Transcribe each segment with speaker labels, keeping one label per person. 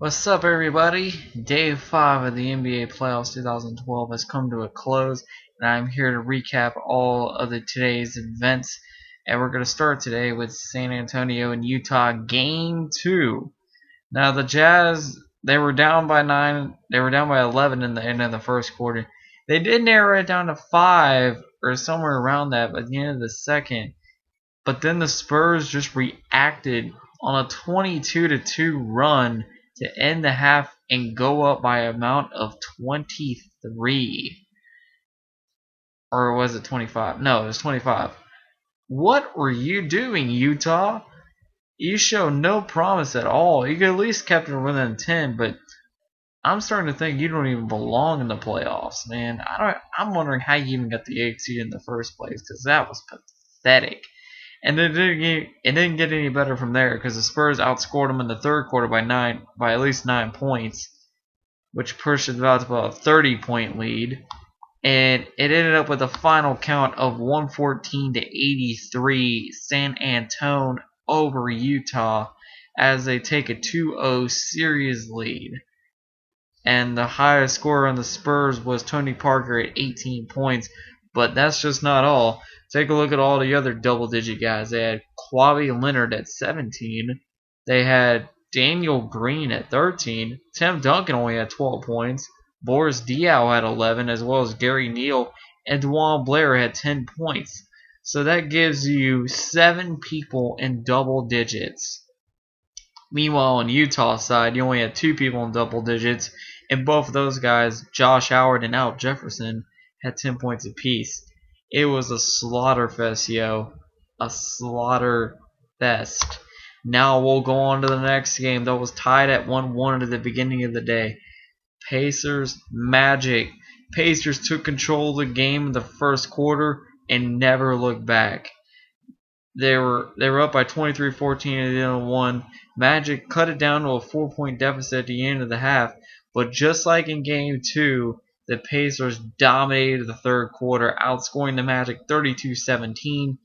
Speaker 1: What's up, everybody? Day 5 of the NBA Playoffs 2012 has come to a close, and I'm here to recap all of today's events. And we're going to start today with San Antonio and Utah Game 2. Now, the Jazz, they were down by 9, they were down by 11 in the end of the first quarter. They did narrow it down to 5 or somewhere around that by the end of the second. But then the Spurs just reacted on a 22-2 run to end the half and go up by an amount of 23. Or was it 25? No, it was 25. What were you doing, Utah? You show no promise at all. You could at least kept it within 10, but I'm starting to think you don't even belong in the playoffs, man. I'm wondering how you even got the 8th seed in the first place, because that was pathetic. And it didn't get any better from there because the Spurs outscored them in the third quarter by at least 9 points, which pushed it about to a 30-point lead. And it ended up with a final count of 114-83, San Antonio over Utah as they take a 2-0 series lead. And the highest scorer on the Spurs was Tony Parker at 18 points. But that's just not all. Take a look at all the other double-digit guys. They had Kawhi Leonard at 17. They had Daniel Green at 13. Tim Duncan only had 12 points. Boris Diaw had 11, as well as Gary Neal. And DeJuan Blair had 10 points. So that gives you 7 people in double digits. Meanwhile, on Utah's side, you only had 2 people in double digits. And both of those guys, Josh Howard and Al Jefferson, had 10 points apiece. It was a slaughter fest, yo. A slaughter fest. Now we'll go on to the next game that was tied at 1-1 at the beginning of the day. Pacers Magic. Pacers took control of the game in the first quarter and never looked back. They were up by 23-14 at the end of one. Magic cut it down to a 4-point deficit at the end of the half, but just like in Game 2, the Pacers dominated the third quarter, outscoring the Magic 32-17,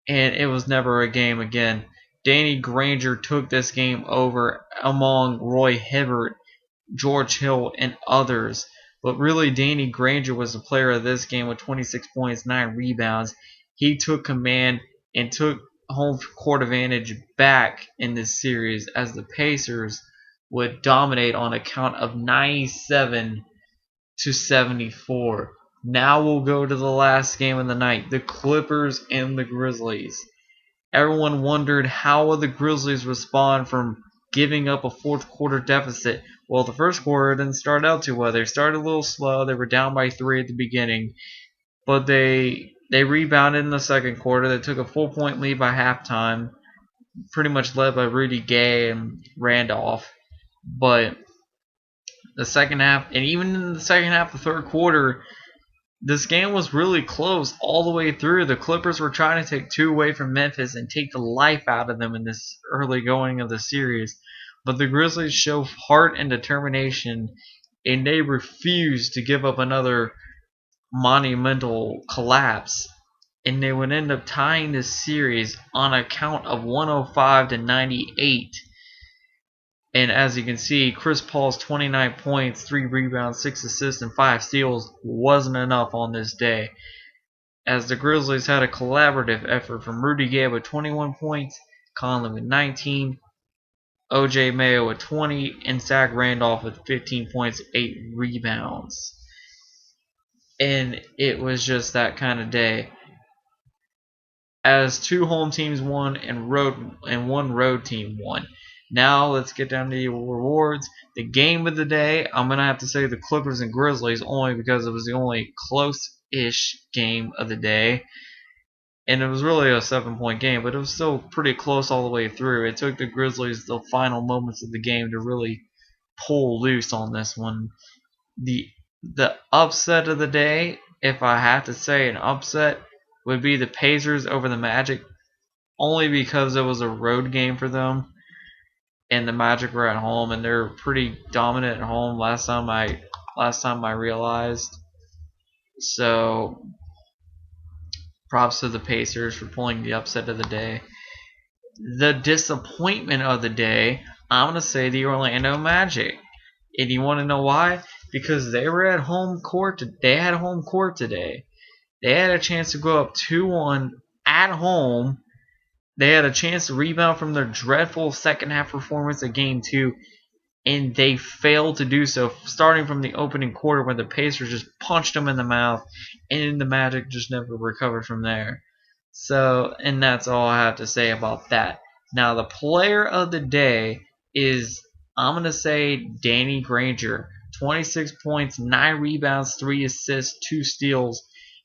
Speaker 1: and it was never a game again. Danny Granger took this game over among Roy Hibbert, George Hill, and others. But really, Danny Granger was the player of this game with 26 points, 9 rebounds. He took command and took home court advantage back in this series as the Pacers would dominate on a count of 97-74. Now we'll go to the last game of the night, the Clippers and the Grizzlies. Everyone wondered how would the Grizzlies respond from giving up a fourth quarter deficit. Well, the first quarter didn't start out too well. They started a little slow. They were down by 3 at the beginning, but they rebounded in the second quarter. They took a 4-point lead by halftime, pretty much led by Rudy Gay and Randolph. But the second half, and even in the second half of the third quarter, this game was really close all the way through. The Clippers were trying to take 2 away from Memphis and take the life out of them in this early going of the series. But the Grizzlies show heart and determination, and they refused to give up another monumental collapse. And they would end up tying this series on a count of 105-98. And as you can see, Chris Paul's 29 points, 3 rebounds, 6 assists, and 5 steals wasn't enough on this day, as the Grizzlies had a collaborative effort from Rudy Gay with 21 points, Conley with 19, O.J. Mayo with 20, and Zach Randolph with 15 points, 8 rebounds. And it was just that kind of day, as 2 home teams won and 1 road team won. Now let's get down to the rewards. The game of the day, I'm going to have to say the Clippers and Grizzlies, only because it was the only close-ish game of the day. And it was really a 7-point game, but it was still pretty close all the way through. It took the Grizzlies the final moments of the game to really pull loose on this one. The upset of the day, if I have to say an upset, would be the Pacers over the Magic, only because it was a road game for them. And the Magic were at home, and they're pretty dominant at home. Last time I realized. So, props to the Pacers for pulling the upset of the day. The disappointment of the day I'm gonna say the Orlando Magic. And you want to know why? Because they were at home court. They had home court today. They had a chance to go up 2-1 at home. They had a chance to rebound from their dreadful second half performance of game 2, and they failed to do so, starting from the opening quarter when the Pacers just punched them in the mouth, and the Magic just never recovered from there. So, and that's all I have to say about that. Now, the player of the day is, I'm going to say, Danny Granger. 26 points, 9 rebounds, 3 assists, 2 steals,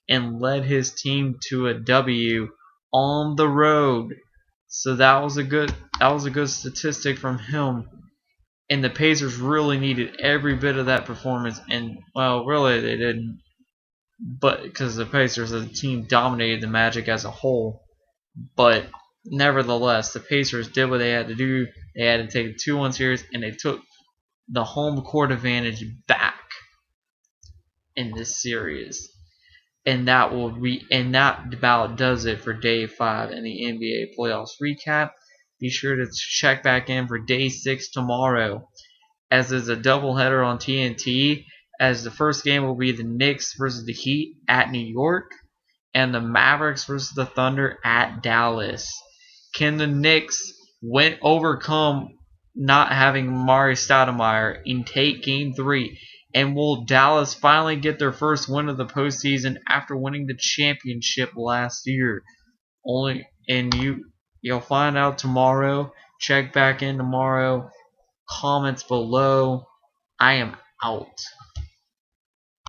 Speaker 1: and led his team to a W on the road. So that was a good statistic from him. And the Pacers really needed every bit of that performance, and well, really they didn't, but because the Pacers as a team dominated the Magic as a whole. But nevertheless, the Pacers did what they had to do. They had to take a 2-1 series, and they took the home court advantage back in this series. And that about does it for Day 5 in the NBA playoffs recap. Be sure to check back in for Day 6 tomorrow, as is a doubleheader on TNT, as the first game will be the Knicks versus the Heat at New York, and the Mavericks versus the Thunder at Dallas. Can the Knicks overcome not having Mari Stoudemire and take Game 3? And will Dallas finally get their first win of the postseason after winning the championship last year? You'll find out tomorrow. Check back in tomorrow. Comments below. I am out.